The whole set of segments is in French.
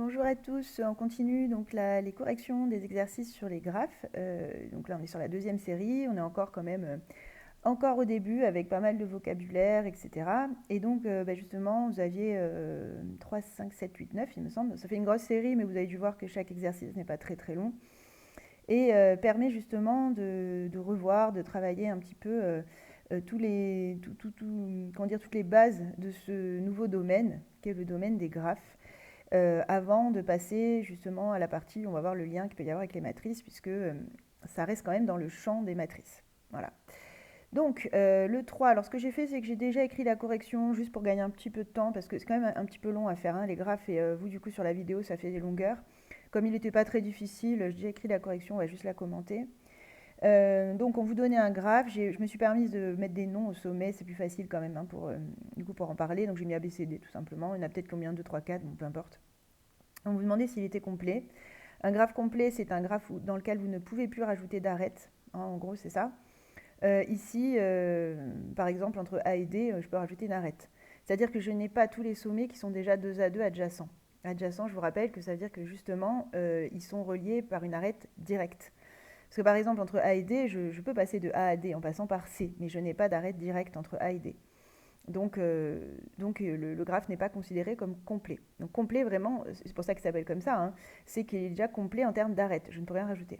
Bonjour à tous, on continue donc les corrections des exercices sur les graphes. Donc là on est sur la deuxième série, on est encore quand même encore au début avec pas mal de vocabulaire, etc. Et donc justement vous aviez 3, 5, 7, 8, 9 il me semble. Ça fait une grosse série mais vous avez dû voir que chaque exercice n'est pas très très long. Et permet justement de revoir, de travailler un petit peu toutes les bases de ce nouveau domaine, qui est le domaine des graphes, avant de passer justement à la partie où on va voir le lien qu'il peut y avoir avec les matrices, puisque ça reste quand même dans le champ des matrices. Voilà. Donc, le 3, alors ce que j'ai fait, c'est que j'ai déjà écrit la correction juste pour gagner un petit peu de temps, parce que c'est quand même un petit peu long à faire, hein, les graphes, et vous, du coup, sur la vidéo, ça fait des longueurs. Comme il n'était pas très difficile, j'ai déjà écrit la correction, on va juste la commenter. Donc, on vous donnait un graphe, je me suis permise de mettre des noms au sommet, c'est plus facile quand même, hein, du coup, pour en parler. Donc, j'ai mis ABCD, tout simplement. Il y en a peut-être combien? 2, 3, 4, bon, peu importe. On vous demandait s'il était complet. Un graphe complet, c'est un graphe dans lequel vous ne pouvez plus rajouter d'arêtes. Hein, en gros, c'est ça. Ici, par exemple, entre A et D, je peux rajouter une arête. C'est-à-dire que je n'ai pas tous les sommets qui sont déjà 2 à 2 adjacents. Adjacents, je vous rappelle que ça veut dire que justement, ils sont reliés par une arête directe. Parce que par exemple, entre A et D, je peux passer de A à D en passant par C, mais je n'ai pas d'arête directe entre A et D. Donc le graphe n'est pas considéré comme complet. Donc complet, vraiment, c'est pour ça qu'il s'appelle comme ça, hein, c'est qu'il est déjà complet en termes d'arête. Je ne peux rien rajouter.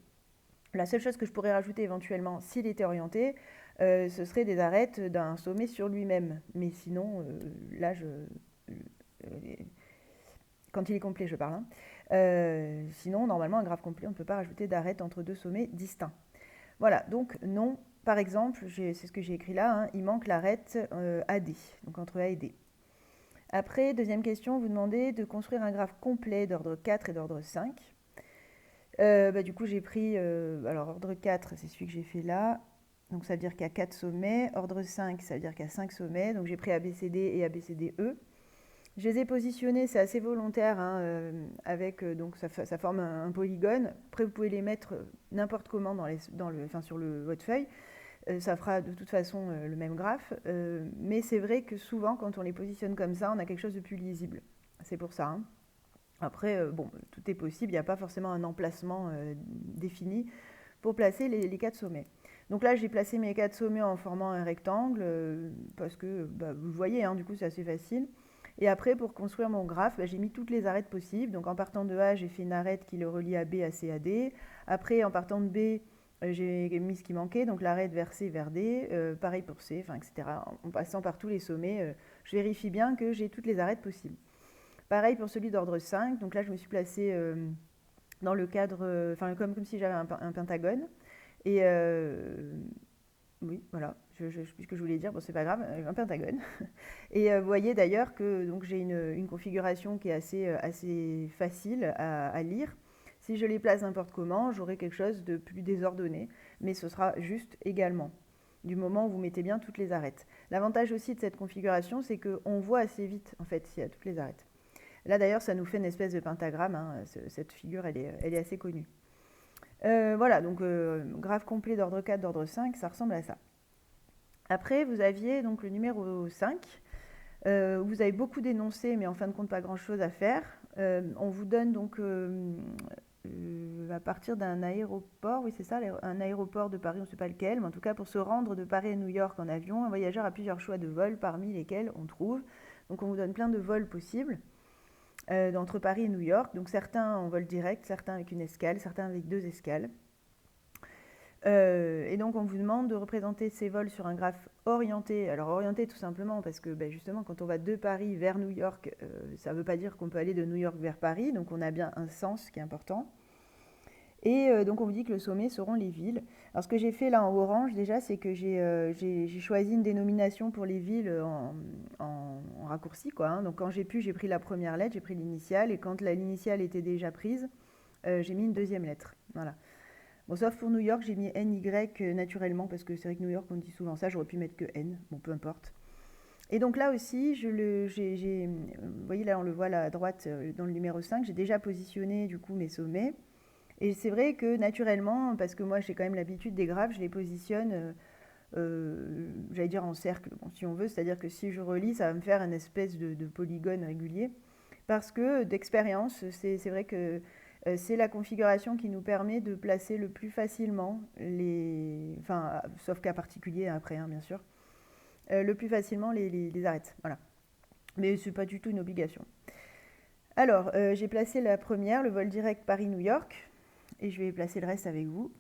La seule chose que je pourrais rajouter éventuellement, s'il était orienté, ce serait des arêtes d'un sommet sur lui-même. Mais sinon, là, quand il est complet, je parle, hein. Sinon, normalement, un graphe complet, on ne peut pas rajouter d'arêtes entre deux sommets distincts. Voilà, donc non, par exemple, c'est ce que j'ai écrit là, hein, il manque l'arête AD, donc entre A et D. Après, deuxième question, vous demandez de construire un graphe complet d'ordre 4 et d'ordre 5. Du coup, j'ai pris, alors ordre 4, c'est celui que j'ai fait là, donc ça veut dire qu'il y a 4 sommets. Ordre 5, ça veut dire qu'il y a 5 sommets, donc j'ai pris ABCD et ABCDE. Je les ai positionnés, c'est assez volontaire, hein, avec, donc ça forme un polygone. Après, vous pouvez les mettre n'importe comment sur votre feuille. Ça fera de toute façon le même graphe. Mais c'est vrai que souvent, quand on les positionne comme ça, on a quelque chose de plus lisible. C'est pour ça, hein. Après, bon, tout est possible, il n'y a pas forcément un emplacement défini pour placer les 4 sommets. Donc là, j'ai placé mes 4 sommets en formant un rectangle, parce que vous le voyez, hein, du coup, c'est assez facile. Et après, pour construire mon graphe, j'ai mis toutes les arêtes possibles. Donc en partant de A, j'ai fait une arête qui le relie à B, à C, à D. Après, en partant de B, j'ai mis ce qui manquait, donc l'arête vers C, vers D. Pareil pour C, enfin, etc. En passant par tous les sommets, je vérifie bien que j'ai toutes les arêtes possibles. Pareil pour celui d'ordre 5. Donc là, je me suis placée dans le cadre, comme si j'avais un pentagone. Et oui, voilà, je sais plus ce que je voulais dire, bon, c'est pas grave, un pentagone. Et vous voyez d'ailleurs que donc, j'ai une configuration qui est assez facile à lire. Si je les place n'importe comment, j'aurai quelque chose de plus désordonné, mais ce sera juste également, du moment où vous mettez bien toutes les arêtes. L'avantage aussi de cette configuration, c'est qu'on voit assez vite, en fait, s'il y a toutes les arêtes. Là d'ailleurs, ça nous fait une espèce de pentagramme, hein. Cette figure, elle est assez connue. Voilà, donc graphe complet d'ordre 4, d'ordre 5, ça ressemble à ça. Après, vous aviez donc le numéro 5, où vous avez beaucoup d'énoncés, mais en fin de compte, pas grand-chose à faire. On vous donne donc, à partir d'un aéroport, oui c'est ça, un aéroport de Paris, on ne sait pas lequel, mais en tout cas pour se rendre de Paris à New York en avion, un voyageur a plusieurs choix de vols, parmi lesquels on trouve. Donc on vous donne plein de vols possibles. Entre Paris et New York. Donc certains en vol direct, certains avec une escale, certains avec 2 escales. Et donc on vous demande de représenter ces vols sur un graphe orienté. Alors orienté tout simplement parce que justement quand on va de Paris vers New York, ça ne veut pas dire qu'on peut aller de New York vers Paris, donc on a bien un sens qui est important. Et donc on vous dit que le sommet seront les villes. Alors ce que j'ai fait là en orange déjà, c'est que j'ai choisi une dénomination pour les villes en raccourci, quoi, hein. Donc quand j'ai pu, j'ai pris la première lettre, j'ai pris l'initiale, et quand l'initiale était déjà prise, j'ai mis une deuxième lettre. Voilà. Bon, sauf pour New York, j'ai mis NY naturellement, parce que c'est vrai que New York, on dit souvent ça, j'aurais pu mettre que N, bon peu importe. Et donc là aussi, vous voyez là, on le voit là à droite dans le numéro 5, j'ai déjà positionné du coup mes sommets. Et c'est vrai que naturellement, parce que moi j'ai quand même l'habitude des graphes, je les positionne, j'allais dire en cercle, bon, si on veut, c'est-à-dire que si je relis, ça va me faire une espèce de polygone régulier. parce que d'expérience, c'est vrai que c'est la configuration qui nous permet de placer le plus facilement les... Enfin, sauf cas particulier après, hein, bien sûr. Le plus facilement les arêtes. Voilà. Mais ce n'est pas du tout une obligation. Alors, j'ai placé la première, le vol direct Paris-New York. Et je vais placer le reste avec vous.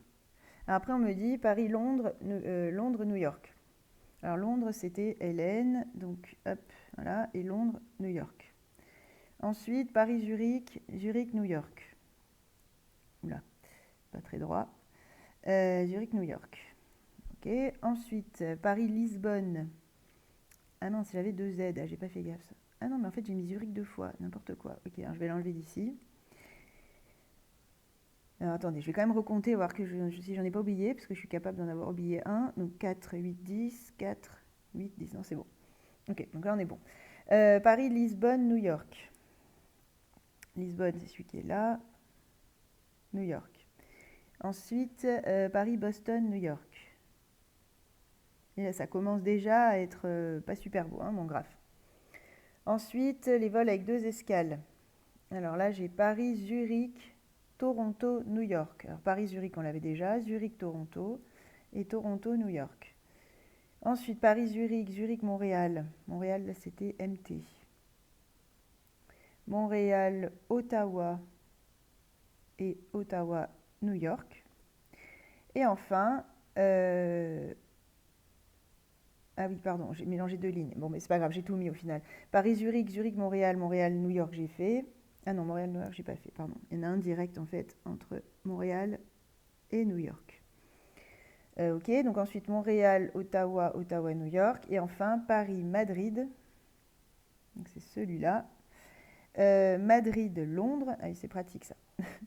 Après, on me dit Paris-Londres, Londres-New York. Alors, Londres, c'était Hélène. Donc, hop, voilà. Et Londres, New York. Ensuite, Paris-Zurich, Zurich-New York. Oula, pas très droit. Zurich-New York. Ok. Ensuite, Paris-Lisbonne. Ah non, j'avais deux Z. Ah, j'ai pas fait gaffe. Ça. Ah non, mais en fait, j'ai mis Zurich deux fois. N'importe quoi. Ok, alors je vais l'enlever d'ici. Alors attendez, je vais quand même recompter, voir que si j'en ai pas oublié, parce que je suis capable d'en avoir oublié un. Donc 4, 8, 10, 4, 8, 10. Non, c'est bon. Ok, donc là, on est bon. Paris, Lisbonne, New York. Lisbonne, c'est celui qui est là. New York. Ensuite, Paris, Boston, New York. Et là, ça commence déjà à être pas super beau, hein, mon graphe. Ensuite, les vols avec deux escales. Alors là, j'ai Paris, Zurich, Toronto, New York. Alors Paris, Zurich, on l'avait déjà. Zurich, Toronto. Et Toronto, New York. Ensuite, Paris, Zurich, Zurich, Montréal. Montréal, là, c'était MT. Montréal, Ottawa et Ottawa, New York. Et enfin, ah oui, pardon, j'ai mélangé deux lignes. Bon, mais c'est pas grave, j'ai tout mis au final. Paris, Zurich, Zurich, Montréal, Montréal, New York, j'ai fait. Ah non, Montréal, New York, j'ai pas fait, pardon. Il y en a un direct en fait entre Montréal et New York. Ok, donc ensuite Montréal, Ottawa, Ottawa, New York. Et enfin Paris, Madrid. Donc c'est celui-là. Madrid, Londres. Ah, c'est pratique ça.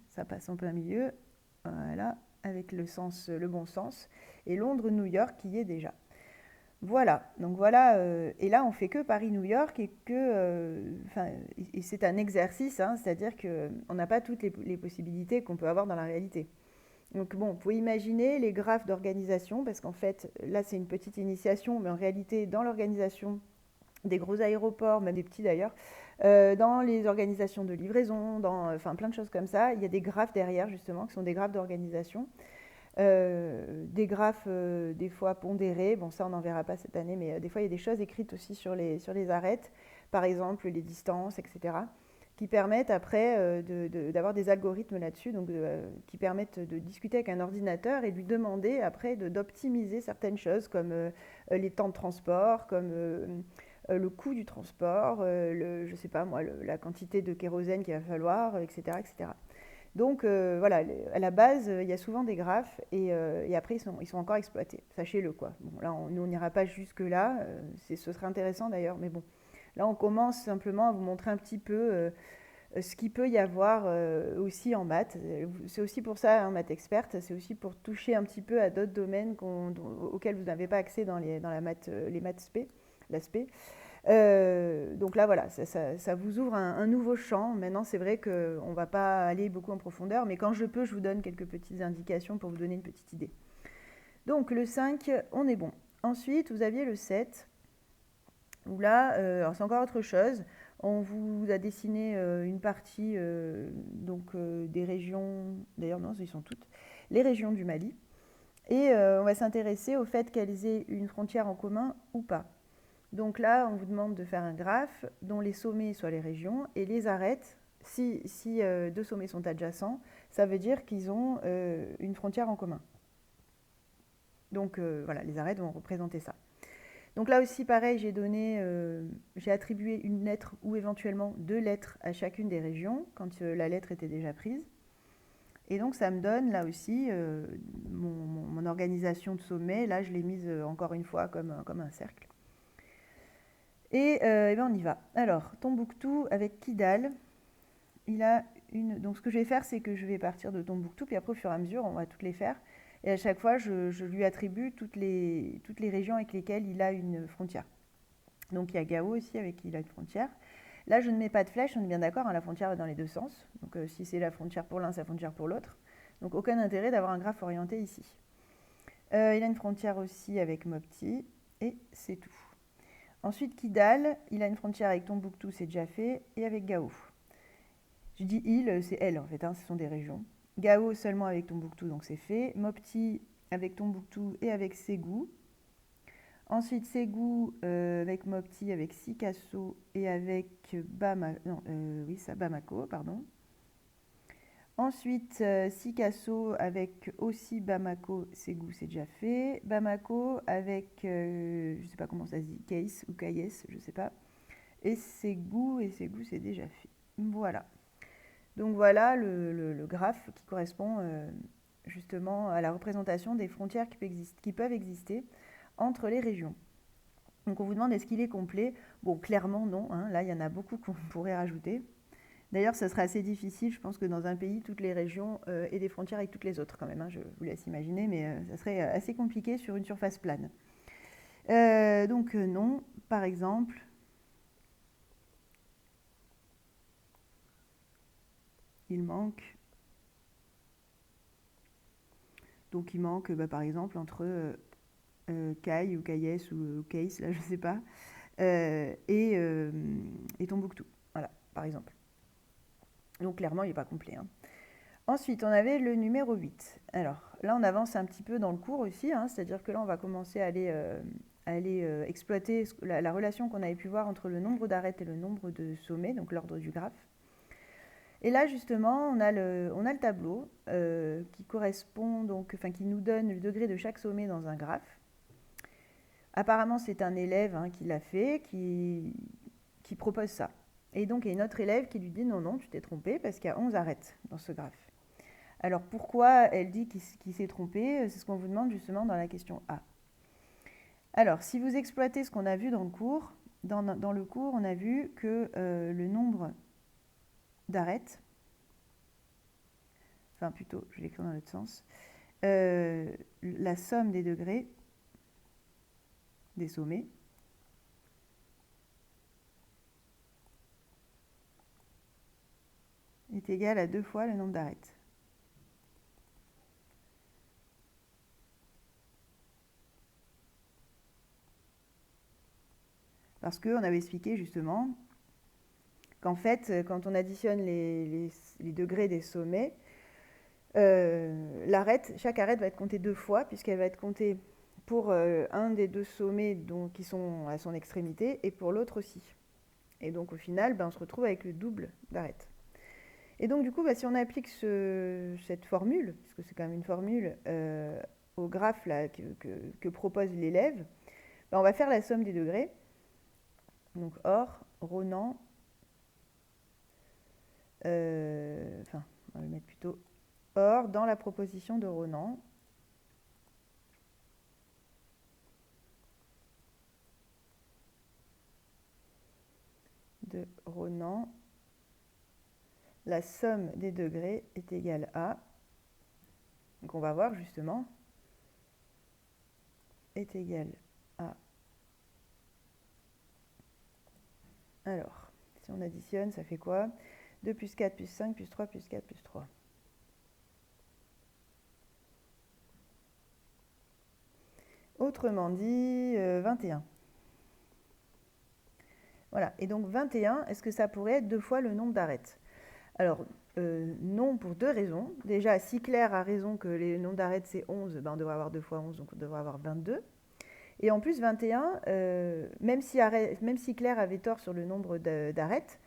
Ça passe en plein milieu. Voilà, avec le bon sens. Et Londres, New York qui y est déjà. Voilà, donc voilà, et là on fait que Paris-New York et c'est un exercice, hein, c'est-à-dire qu'on n'a pas toutes les possibilités qu'on peut avoir dans la réalité. Donc bon, vous pouvez imaginer les graphes d'organisation, parce qu'en fait, là c'est une petite initiation, mais en réalité, dans l'organisation des gros aéroports, même des petits d'ailleurs, dans les organisations de livraison, enfin plein de choses comme ça, il y a des graphes derrière justement, qui sont des graphes d'organisation. Des graphes des fois pondérés, bon ça on n'en verra pas cette année, mais des fois il y a des choses écrites aussi sur les arêtes, par exemple les distances, etc., qui permettent après d'avoir des algorithmes là-dessus, donc qui permettent de discuter avec un ordinateur et de lui demander après d'optimiser certaines choses comme les temps de transport, comme le coût du transport, je sais pas moi, la quantité de kérosène qu'il va falloir, etc., etc. Donc voilà, à la base, il y a souvent des graphes et après, ils sont encore exploités. Sachez-le quoi. Bon, là, nous, on n'ira pas jusque-là. Ce serait intéressant d'ailleurs, mais bon. Là, on commence simplement à vous montrer un petit peu ce qu'il peut y avoir aussi en maths. C'est aussi pour ça, en maths experte, c'est aussi pour toucher un petit peu à d'autres domaines auxquels vous n'avez pas accès dans la maths, les maths spé, la spé. Donc là, voilà, ça vous ouvre un nouveau champ. Maintenant, c'est vrai qu'on ne va pas aller beaucoup en profondeur, mais quand je peux, je vous donne quelques petites indications pour vous donner une petite idée. Donc le 5, on est bon. Ensuite, vous aviez le 7, où là, alors c'est encore autre chose. On vous a dessiné une partie des régions, d'ailleurs non, ils sont toutes, les régions du Mali. Et on va s'intéresser au fait qu'elles aient une frontière en commun ou pas. Donc là, on vous demande de faire un graphe dont les sommets soient les régions et les arêtes, si deux sommets sont adjacents, ça veut dire qu'ils ont une frontière en commun. Donc voilà, les arêtes vont représenter ça. Donc là aussi, pareil, j'ai attribué une lettre ou éventuellement deux lettres à chacune des régions quand la lettre était déjà prise. Et donc ça me donne là aussi mon organisation de sommets. Là, je l'ai mise encore une fois comme un cercle. Et bien on y va. Alors, Tombouctou avec Kidal, il a une... Donc ce que je vais faire, c'est que je vais partir de Tombouctou, puis après au fur et à mesure, on va toutes les faire. Et à chaque fois, je lui attribue toutes les régions avec lesquelles il a une frontière. Donc il y a Gao aussi avec qui il a une frontière. Là, je ne mets pas de flèche, on est bien d'accord, hein, la frontière va dans les deux sens. Donc si c'est la frontière pour l'un, c'est la frontière pour l'autre. Donc aucun intérêt d'avoir un graphe orienté ici. Il a une frontière aussi avec Mopti, et c'est tout. Ensuite, Kidal, il a une frontière avec Tombouctou, c'est déjà fait, et avec Gao. Je dis île, c'est elle en fait, hein, ce sont des régions. Gao seulement avec Tombouctou, donc c'est fait. Mopti avec Tombouctou et avec Ségou. Ensuite, Ségou avec Mopti, avec Sikasso et avec Bamako, pardon. Ensuite, Sikasso avec aussi Bamako, Ségou, c'est déjà fait. Bamako avec, je ne sais pas comment ça se dit, Kayes ou Kayes, je ne sais pas. Et Ségou, c'est déjà fait. Voilà. Donc voilà le graphe qui correspond justement à la représentation des frontières qui peuvent exister entre les régions. Donc on vous demande est-ce qu'il est complet? Bon, clairement non, hein. Là il y en a beaucoup qu'on pourrait rajouter. D'ailleurs, ça serait assez difficile, je pense que dans un pays, toutes les régions aient des frontières avec toutes les autres quand même, hein, je vous laisse imaginer, mais ça serait assez compliqué sur une surface plane. Donc non, par exemple, il manque. Donc il manque par exemple entre Kai ou Kayes ou Case, là je sais pas, et Tombouctou, voilà, par exemple. Donc clairement, il n'est pas complet, hein. Ensuite, on avait le numéro 8. Alors là, on avance un petit peu dans le cours aussi, hein, c'est-à-dire que là, on va commencer à aller exploiter la relation qu'on avait pu voir entre le nombre d'arêtes et le nombre de sommets, donc l'ordre du graphe. Et là, justement, on a le tableau qui correspond, donc, enfin, qui nous donne le degré de chaque sommet dans un graphe. Apparemment, c'est un élève hein, qui l'a fait, qui propose ça. Et donc, il y a une autre élève qui lui dit non, non, tu t'es trompé parce qu'il y a 11 arêtes dans ce graphe. Alors, pourquoi elle dit qu'il s'est trompé? C'est ce qu'on vous demande justement dans la question A. Alors, si vous exploitez ce qu'on a vu dans le cours, on a vu que le nombre d'arêtes, enfin plutôt, je l'écris dans l'autre sens, la somme des degrés des sommets est égale à 2 fois le nombre d'arêtes. Parce qu'on avait expliqué justement qu'en fait, quand on additionne les degrés des sommets, chaque arête va être comptée 2 fois, puisqu'elle va être comptée pour un des 2 sommets qui sont à son extrémité, et pour l'autre aussi. Et donc au final, on se retrouve avec le double d'arêtes. Et donc du coup, si on applique cette formule, puisque c'est quand même une formule, au graphe là, que propose l'élève, on va faire la somme des degrés. Donc or, Ronan, on va le mettre plutôt or dans la proposition de Ronan. La somme des degrés est égale à, donc on va voir justement, est égale à, alors, si on additionne, ça fait quoi? 2 plus 4 plus 5 plus 3 plus 4 plus 3. Autrement dit, 21. Voilà, et donc 21, est-ce que ça pourrait être 2 fois le nombre d'arêtes? Alors, non, pour 2 raisons. Déjà, si Claire a raison que le nombre d'arêtes c'est 11, on devrait avoir 2 fois 11, donc on devrait avoir 22. Et en plus, 21, même si Claire avait tort sur le nombre d'arêtes,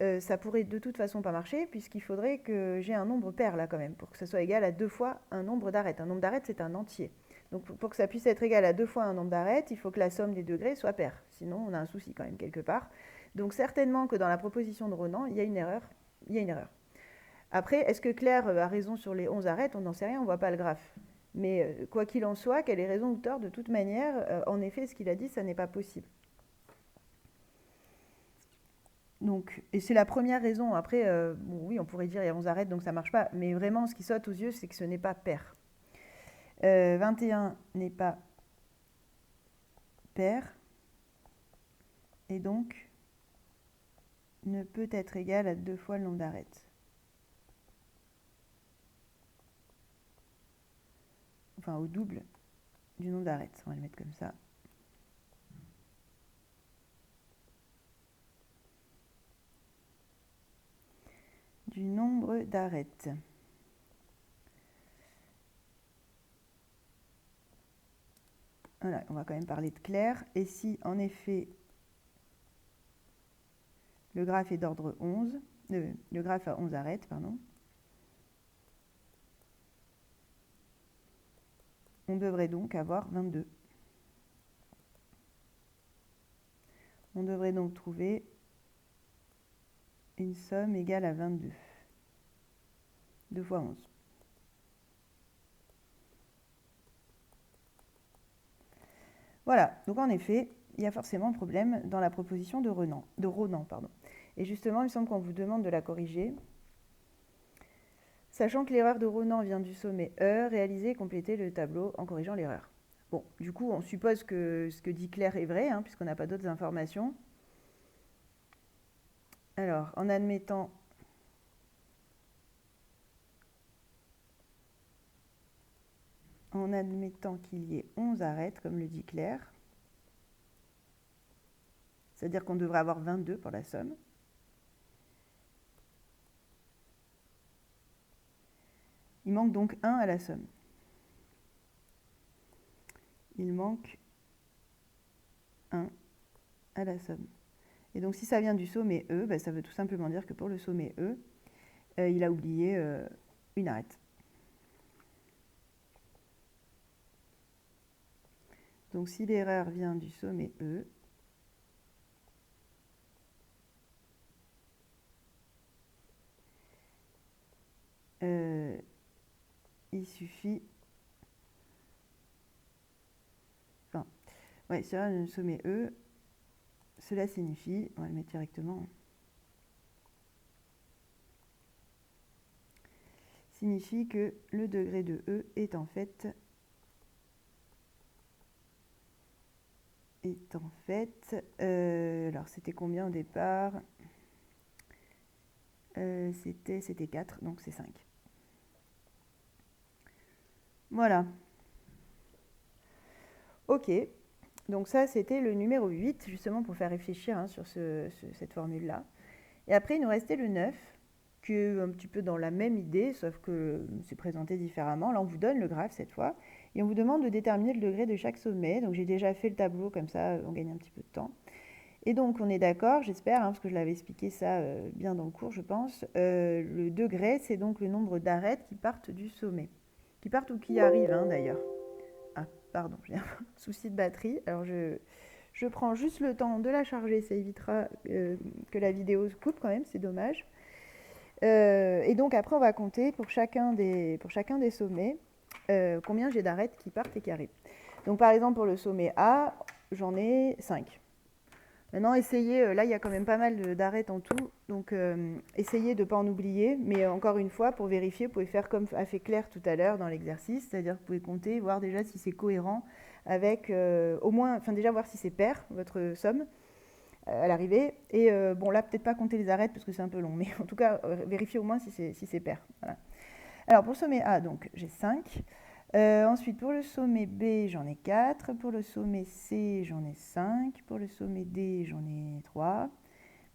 ça pourrait de toute façon pas marcher, puisqu'il faudrait que j'ai un nombre pair là quand même, pour que ça soit égal à 2 fois un nombre d'arêtes. Un nombre d'arêtes, c'est un entier. Donc pour que ça puisse être égal à 2 fois un nombre d'arêtes, il faut que la somme des degrés soit paire. Sinon, on a un souci quand même quelque part. Donc certainement que dans la proposition de Ronan, il y a une erreur. Après, est-ce que Claire a raison sur les 11 arêtes? On n'en sait rien, on ne voit pas le graphe. Mais quoi qu'il en soit, qu'elle ait raison ou tort, de toute manière, en effet, ce qu'il a dit, ça n'est pas possible. Donc, et c'est la première raison. Après, oui, on pourrait dire il y a 11 arêtes, donc ça ne marche pas. Mais vraiment, ce qui saute aux yeux, c'est que ce n'est pas pair. 21 n'est pas pair. Et donc, ne peut être égal à 2 fois le nombre d'arêtes. Enfin, au double du nombre d'arêtes. On va le mettre comme ça. du nombre d'arêtes. Voilà, on va quand même parler de clair. Et si, en effet, le graphe est d'ordre 11, le graphe a 11 arêtes, pardon, on devrait donc avoir 22. On devrait donc trouver une somme égale à 22. 2 fois 11. Voilà, donc en effet, il y a forcément un problème dans la proposition de Ronan. Et justement, il me semble qu'on vous demande de la corriger. Sachant que l'erreur de Ronan vient du sommet E, réalisez et complétez le tableau en corrigeant l'erreur. Bon, du coup, on suppose que ce que dit Claire est vrai, puisqu'on n'a pas d'autres informations. Alors, en admettant qu'il y ait 11 arêtes, comme le dit Claire, c'est-à-dire qu'on devrait avoir 22 pour la somme. Il manque donc 1 à la somme. Il manque 1 à la somme. Et donc, si ça vient du sommet E, ça veut tout simplement dire que pour le sommet E, il a oublié une arête. Donc, si l'erreur vient du sommet E, il suffit... Enfin, ouais, si l'erreur vient du sommet E, cela signifie... On va le mettre directement. Signifie que le degré de E est en fait... alors c'était combien au départ? C'était 4, donc c'est 5. Voilà. Ok, donc ça c'était le numéro 8, justement pour faire réfléchir sur cette formule-là. Et après il nous restait le 9, qui est un petit peu dans la même idée, sauf que c'est présenté différemment. Là on vous donne le graphe cette fois, et on vous demande de déterminer le degré de chaque sommet. Donc j'ai déjà fait le tableau, comme ça on gagne un petit peu de temps. Et donc on est d'accord, j'espère, parce que je l'avais expliqué ça bien dans le cours, je pense. Le degré, c'est donc le nombre d'arêtes qui partent du sommet. Qui partent ou qui arrivent, d'ailleurs. Ah, pardon, j'ai un souci de batterie. Alors je prends juste le temps de la charger, ça évitera que la vidéo se coupe quand même, c'est dommage. Et donc après, on va compter pour chacun des sommets combien j'ai d'arêtes qui partent et qui arrivent. Donc par exemple, pour le sommet A, j'en ai 5. Maintenant, essayez, là il y a quand même pas mal d'arêtes en tout, donc essayez de ne pas en oublier, mais encore une fois, pour vérifier, vous pouvez faire comme a fait Claire tout à l'heure dans l'exercice, c'est-à-dire que vous pouvez compter, voir déjà si c'est cohérent avec, au moins, enfin déjà voir si c'est pair, votre somme, à l'arrivée, et bon là peut-être pas compter les arêtes parce que c'est un peu long, mais en tout cas, vérifiez au moins si c'est pair. Voilà. Alors pour le sommet A, donc j'ai 5. Ensuite, pour le sommet B, j'en ai 4. Pour le sommet C, j'en ai 5. Pour le sommet D, j'en ai 3.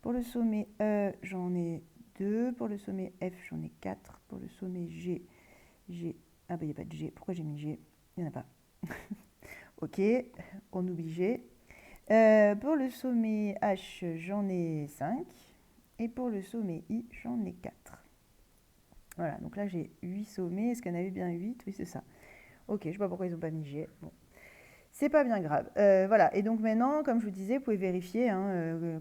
Pour le sommet E, j'en ai 2. Pour le sommet F, j'en ai 4. Pour le sommet G, j'ai... Ah bah il n'y a pas de G. Pourquoi j'ai mis G? Il n'y en a pas. Ok, on oublie G. Pour le sommet H, j'en ai 5. Et pour le sommet I, j'en ai 4. Voilà, donc là j'ai 8 sommets. Est-ce qu'il y en avait bien 8? Oui, c'est ça. Ok, je ne sais pas pourquoi ils n'ont pas mis G. Bon. C'est pas bien grave. Voilà, et donc maintenant, comme je vous disais, vous pouvez vérifier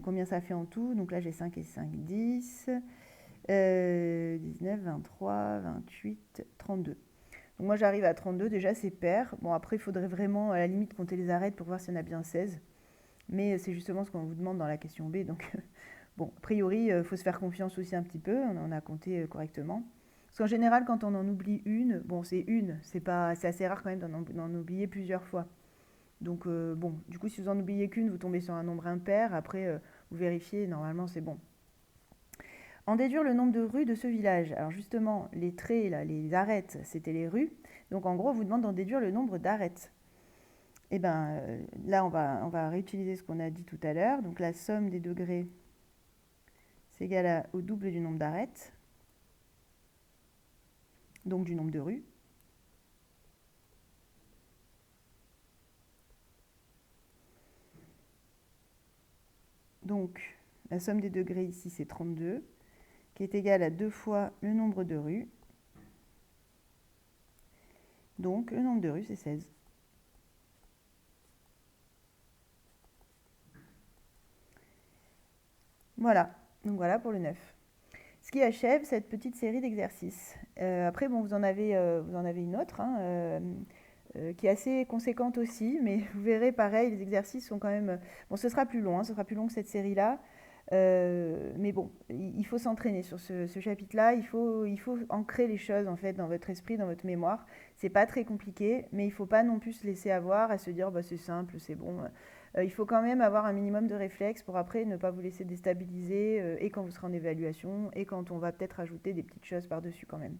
combien ça fait en tout. Donc là, j'ai 5 et 5, 10, 19, 23, 28, 32. Donc moi, j'arrive à 32, déjà, c'est pair. Bon, après, il faudrait vraiment, à la limite, compter les arêtes pour voir s'il y en a bien 16. Mais c'est justement ce qu'on vous demande dans la question B. Donc, bon, a priori, il faut se faire confiance aussi un petit peu. On a compté correctement. Parce qu'en général, quand on en oublie une, bon, c'est une, c'est assez rare quand même d'en oublier plusieurs fois. Donc, bon, du coup, si vous en oubliez qu'une, vous tombez sur un nombre impair. Après, vous vérifiez, normalement, c'est bon. En déduire le nombre de rues de ce village. Alors, justement, les traits, là, les arêtes, c'était les rues. Donc, en gros, on vous demande d'en déduire le nombre d'arêtes. Et bien, là, on va réutiliser ce qu'on a dit tout à l'heure. Donc, la somme des degrés, c'est égal au double du nombre d'arêtes. donc du nombre de rues. Donc, la somme des degrés ici, c'est 32, qui est égale à 2 fois le nombre de rues. Donc, le nombre de rues, c'est 16. Voilà, donc voilà pour le 9. Ce qui achève cette petite série d'exercices. Après, bon, vous en avez une autre, hein, qui est assez conséquente aussi, mais vous verrez, pareil, les exercices sont quand même... Bon, ce sera plus long, hein, ce sera plus long que cette série-là, mais bon, il faut s'entraîner sur ce chapitre-là, il faut ancrer les choses, en fait, dans votre esprit, dans votre mémoire. C'est pas très compliqué, mais il faut pas non plus se laisser avoir, à se dire, bah, c'est simple, c'est bon. Il faut quand même avoir un minimum de réflexe pour après ne pas vous laisser déstabiliser, et quand vous serez en évaluation, et quand on va peut-être ajouter des petites choses par-dessus quand même.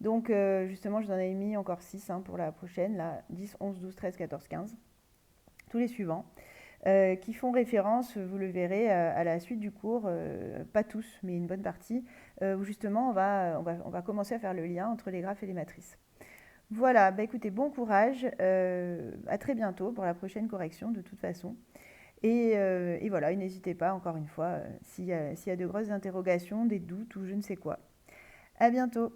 Donc justement, je vous en ai mis encore 6 hein, pour la prochaine, là, 10, 11, 12, 13, 14, 15, tous les suivants, qui font référence, vous le verrez, à la suite du cours, pas tous, mais une bonne partie, où justement on va commencer à faire le lien entre les graphes et les matrices. Voilà, bah écoutez, bon courage, à très bientôt pour la prochaine correction de toute façon. Et voilà, et n'hésitez pas, encore une fois, s'il y a de grosses interrogations, des doutes ou je ne sais quoi. À bientôt!